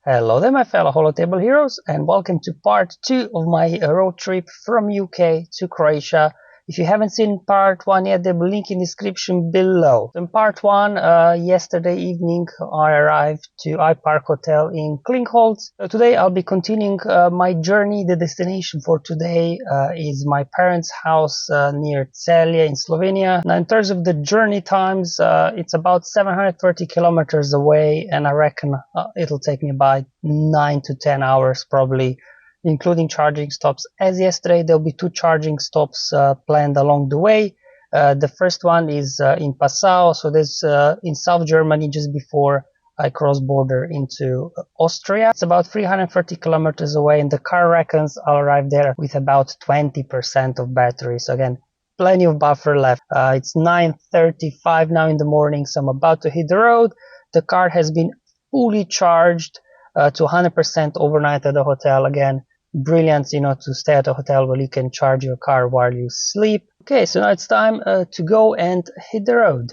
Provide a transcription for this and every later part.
Hello there, my fellow Holotable heroes, and welcome to part 2 of my road trip from UK to Croatia. If you haven't seen part 1 yet, there'll be a link in the description below. In part 1, yesterday evening, I arrived to iPark Hotel in Klingholz. Today I'll be continuing my journey. The destination for today is my parents' house near Celje in Slovenia. Now, in terms of the journey times, it's about 730 kilometers away, and I reckon it'll take me about 9 to 10 hours probably, including charging stops. As yesterday, there'll be 2 charging stops planned along the way. The first one is in Passau, so this in South Germany, just before I cross border into Austria. It's about 330 kilometers away, and the car reckons I'll arrive there with about 20% of battery. So again, plenty of buffer left. It's 9:35 now in the morning, so I'm about to hit the road. The car has been fully charged to 100% overnight at the hotel. Again, brilliant, to stay at a hotel where you can charge your car while you sleep. Okay, so now it's time to go and hit the road.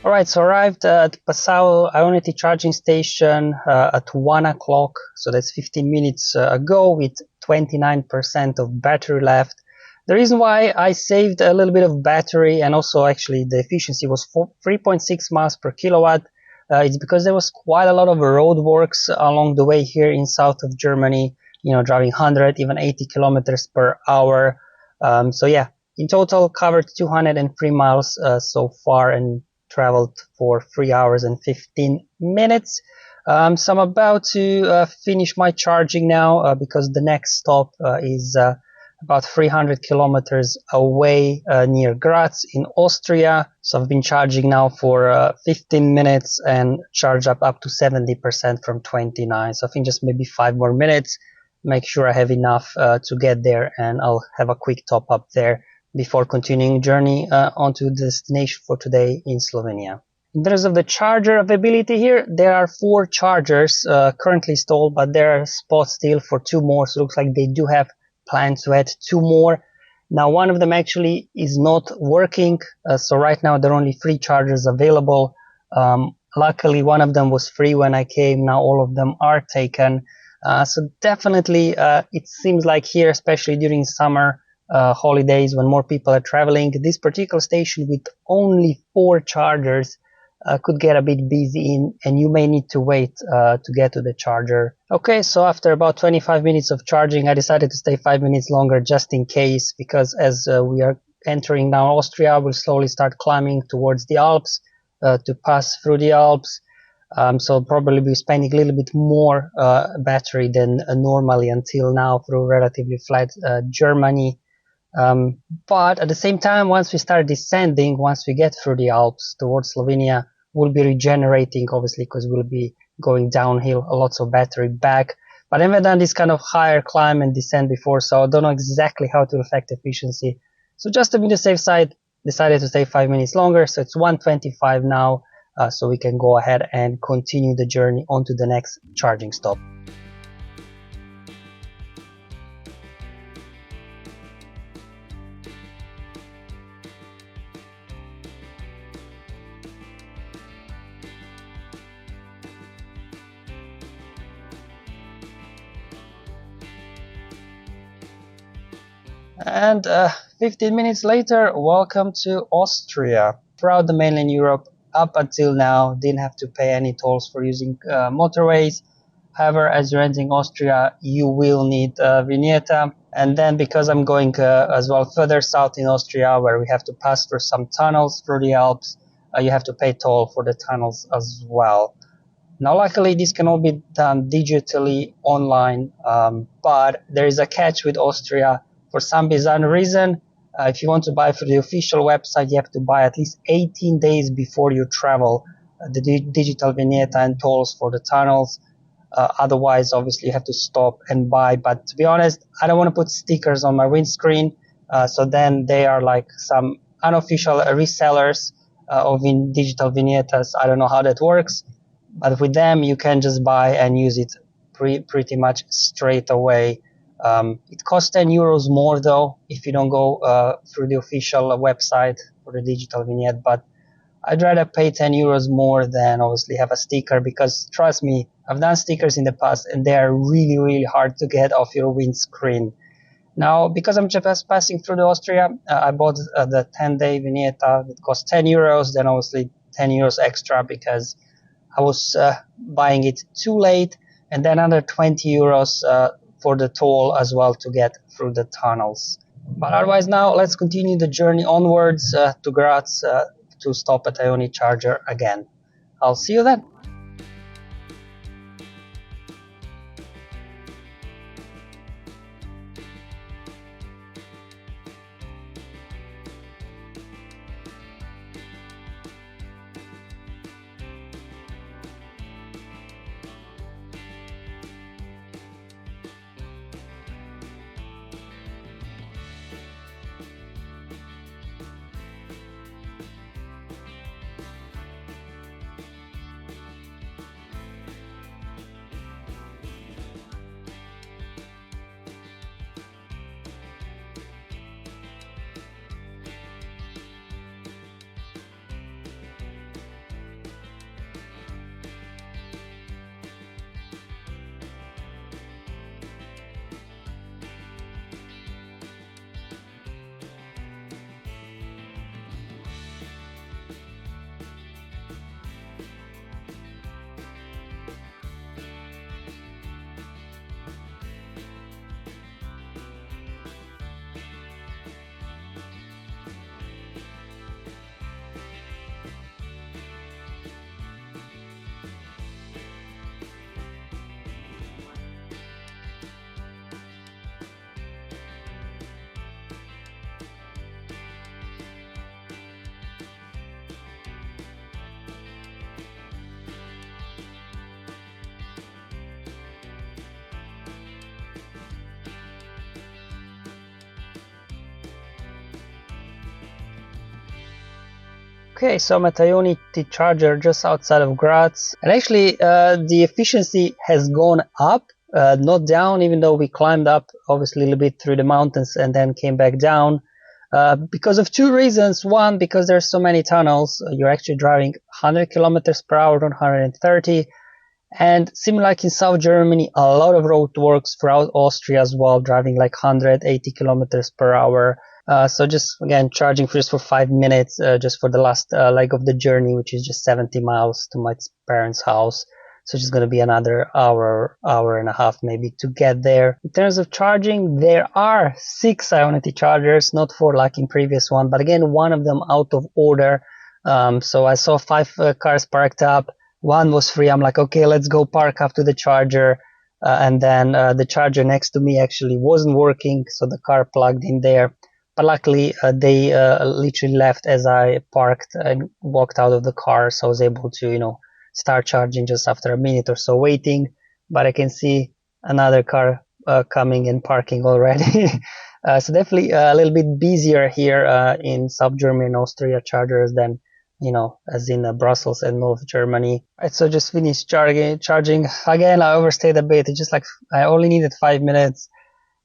Alright, so arrived at Passau Ionity charging station at 1 o'clock, so that's 15 minutes ago, with 29% of battery left. The reason why I saved a little bit of battery, and also actually the efficiency was 3.6 miles per kilowatt, is because there was quite a lot of road works along the way here in south of Germany, driving 100, even 80 kilometers per hour. So yeah, in total covered 203 miles so far, and traveled for 3 hours and 15 minutes. So I'm about to finish my charging now because the next stop is about 300 kilometers away near Graz in Austria. So I've been charging now for 15 minutes and charged up to 70% from 29. So I think just maybe 5 more minutes, make sure I have enough to get there, and I'll have a quick top up there before continuing journey onto the destination for today in Slovenia. In terms of the charger availability here, there are 4 chargers currently installed, but there are spots still for 2 more, so it looks like they do have plans to add 2 more. Now, one of them actually is not working, so right now there are only 3 chargers available. Luckily, one of them was free when I came. Now all of them are taken. So definitely it seems like here, especially during summer holidays when more people are traveling, this particular station with only 4 chargers could get a bit busy and you may need to wait to get to the charger. Okay, so after about 25 minutes of charging, I decided to stay 5 minutes longer just in case, because as we are entering now Austria, we'll slowly start climbing towards the Alps to pass through the Alps. So I'll probably be spending a little bit more battery than normally until now through relatively flat Germany. But at the same time, once we start descending, once we get through the Alps towards Slovenia, we'll be regenerating, obviously, because we'll be going downhill, lots of battery back. But I haven't done this kind of higher climb and descent before, so I don't know exactly how to affect efficiency. So just to be on the safe side, decided to stay 5 minutes longer, so it's 1:25 now, so we can go ahead and continue the journey onto the next charging stop. And 15 minutes later, welcome to Austria. Throughout the mainland Europe, up until now, didn't have to pay any tolls for using motorways. However, as you're entering Austria, you will need vignette. And then because I'm going as well further south in Austria, where we have to pass through some tunnels through the Alps, you have to pay toll for the tunnels as well. Now, luckily, this can all be done digitally online, but there is a catch with Austria. For some bizarre reason, if you want to buy for the official website, you have to buy at least 18 days before you travel the digital vignette and tolls for the tunnels. Otherwise, obviously, you have to stop and buy. But to be honest, I don't want to put stickers on my windscreen. So then they are like some unofficial resellers of digital vignettes. I don't know how that works. But with them, you can just buy and use it pretty much straight away. It costs 10 euros more though if you don't go through the official website for the digital vignette. But I'd rather pay 10 euros more than obviously have a sticker, because trust me, I've done stickers in the past and they are really, really hard to get off your windscreen. Now, because I'm just passing through the Austria, I bought the 10-day vignette that cost 10 euros, then obviously 10 euros extra because I was buying it too late, and then another 20 euros for the toll as well to get through the tunnels. But otherwise, now let's continue the journey onwards to Graz to stop at Ioni Charger again. I'll see you then. Okay, so I'm at Ioni Charger just outside of Graz, and actually the efficiency has gone up, not down, even though we climbed up obviously a little bit through the mountains and then came back down, because of two reasons. One, because there's so many tunnels, you're actually driving 100 kilometers per hour, not 130, and similar like in South Germany, a lot of roadworks throughout Austria as well, driving like 180 kilometers per hour. So just again charging just for 5 minutes, just for the last leg of the journey, which is just 70 miles to my parents' house. So it's just going to be another hour and a half maybe to get there. In terms of charging, there are 6 Ionity chargers, not 4 like in previous one, but again one of them out of order. So I saw 5 cars parked up. One was free. I'm like, okay, let's go park up to the charger. And then the charger next to me actually wasn't working, so the car plugged in there. But luckily, they literally left as I parked and walked out of the car, so I was able to, start charging just after a minute or so waiting. But I can see another car coming and parking already. So definitely a little bit busier here in South Germany and Austria chargers than as in Brussels and North Germany. Right, so just finished charging. Again, I overstayed a bit. It's just like I only needed 5 minutes.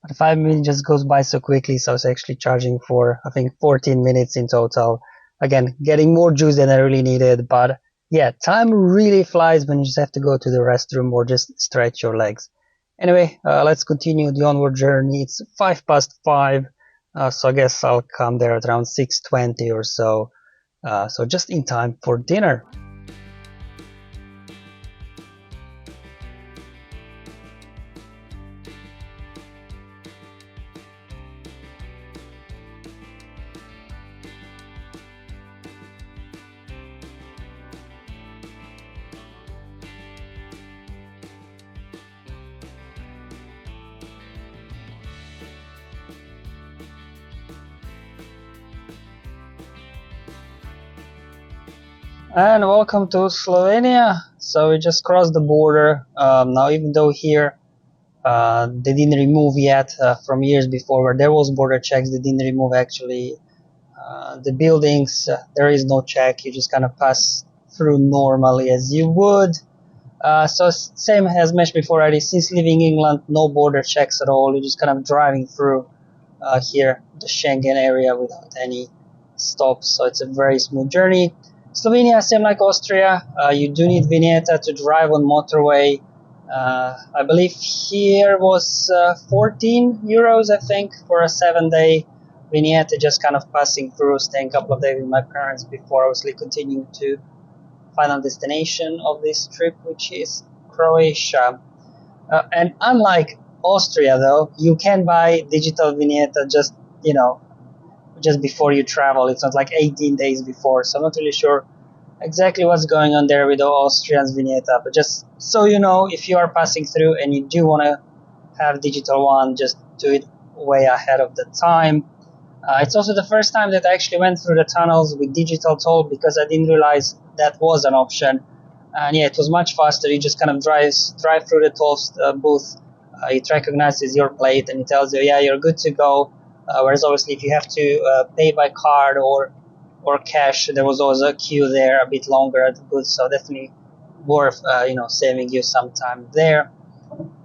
But 5 minutes just goes by so quickly, so I was actually charging for, I think, 14 minutes in total. Again, getting more juice than I really needed, but yeah, time really flies when you just have to go to the restroom or just stretch your legs. Anyway, let's continue the onward journey. It's 5 past 5. So I guess I'll come there at around 6:20 or so, so just in time for dinner. And welcome to Slovenia. So we just crossed the border. Now, even though here they didn't remove yet from years before where there was border checks, they didn't remove actually the buildings. There is no check. You just kind of pass through normally as you would. So same as mentioned before already, since leaving England, no border checks at all. You're just kind of driving through here, the Schengen area without any stops. So it's a very smooth journey. Slovenia, same like Austria, you do need vignetta to drive on motorway. I believe here was 14 euros, I think, for a 7-day vignette, just kind of passing through, staying a couple of days with my parents before obviously continuing to final destination of this trip, which is Croatia. And unlike Austria, though, you can buy digital vignette just before you travel. It's not like 18 days before, so I'm not really sure exactly what's going on there with the Austrians vignetta. But just so you know, if you are passing through and you do want to have digital one, just do it way ahead of the time. It's also the first time that I actually went through the tunnels with digital toll because I didn't realize that was an option. And yeah, it was much faster. You just kind of drive through the toll booth. It recognizes your plate and it tells you, yeah, you're good to go. Whereas obviously, if you have to pay by card or cash, there was always a queue there, a bit longer at the booth. So definitely worth saving you some time there.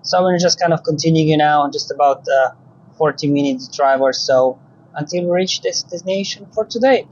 So I'm just kind of continuing now, just about 40 minutes drive or so until we reach this destination for today.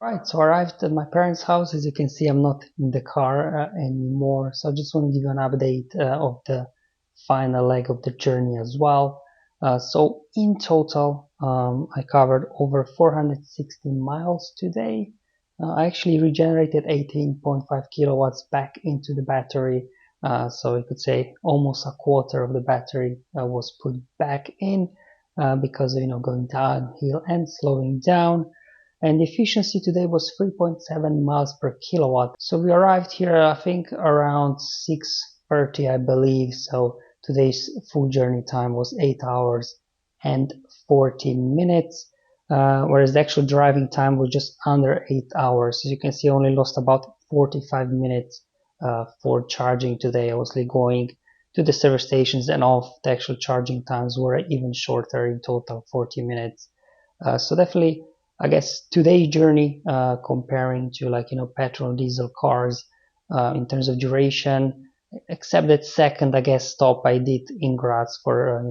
Right, so I arrived at my parents' house. As you can see, I'm not in the car anymore. So I just want to give you an update of the final leg of the journey as well. So in total, I covered over 460 miles today. I actually regenerated 18.5 kilowatts back into the battery. So you could say almost a quarter of the battery was put back in because of going downhill and slowing down. And the efficiency today was 3.7 miles per kilowatt. So we arrived here, I think, around 6:30, I believe. So today's full journey time was 8 hours and 40 minutes, whereas the actual driving time was just under 8 hours. As you can see, I only lost about 45 minutes for charging today. I was going to the service stations and off, the actual charging times were even shorter, in total 40 minutes. So definitely, I guess today's journey, comparing to like, petrol diesel cars, in terms of duration, except that second, I guess, stop I did in Graz for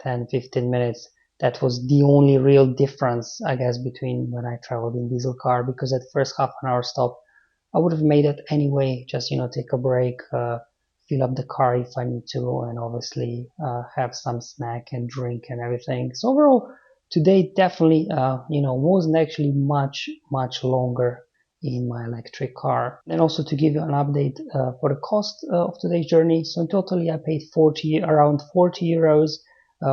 10-15 minutes, that was the only real difference, I guess, between when I traveled in diesel car, because at first half an hour stop I would have made it anyway, just take a break, fill up the car if I need to, and obviously have some snack and drink and everything. So overall, today definitely wasn't actually much longer in my electric car. And also to give you an update for the cost of today's journey. So in totally I paid around 40 euros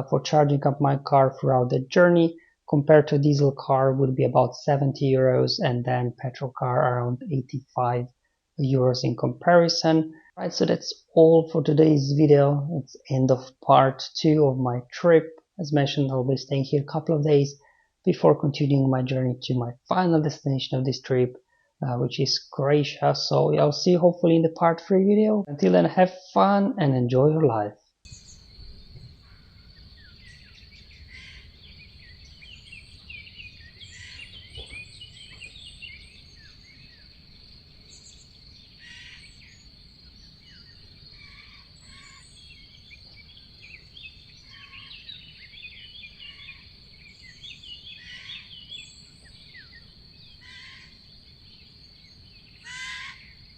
for charging up my car throughout the journey, compared to a diesel car would be about 70 euros, and then petrol car around 85 euros in comparison. Right, so that's all for today's video. It's end of part 2 of my trip. As mentioned, I'll be staying here a couple of days before continuing my journey to my final destination of this trip, which is Croatia. So I'll see you hopefully in the part 3 video. Until then, have fun and enjoy your life.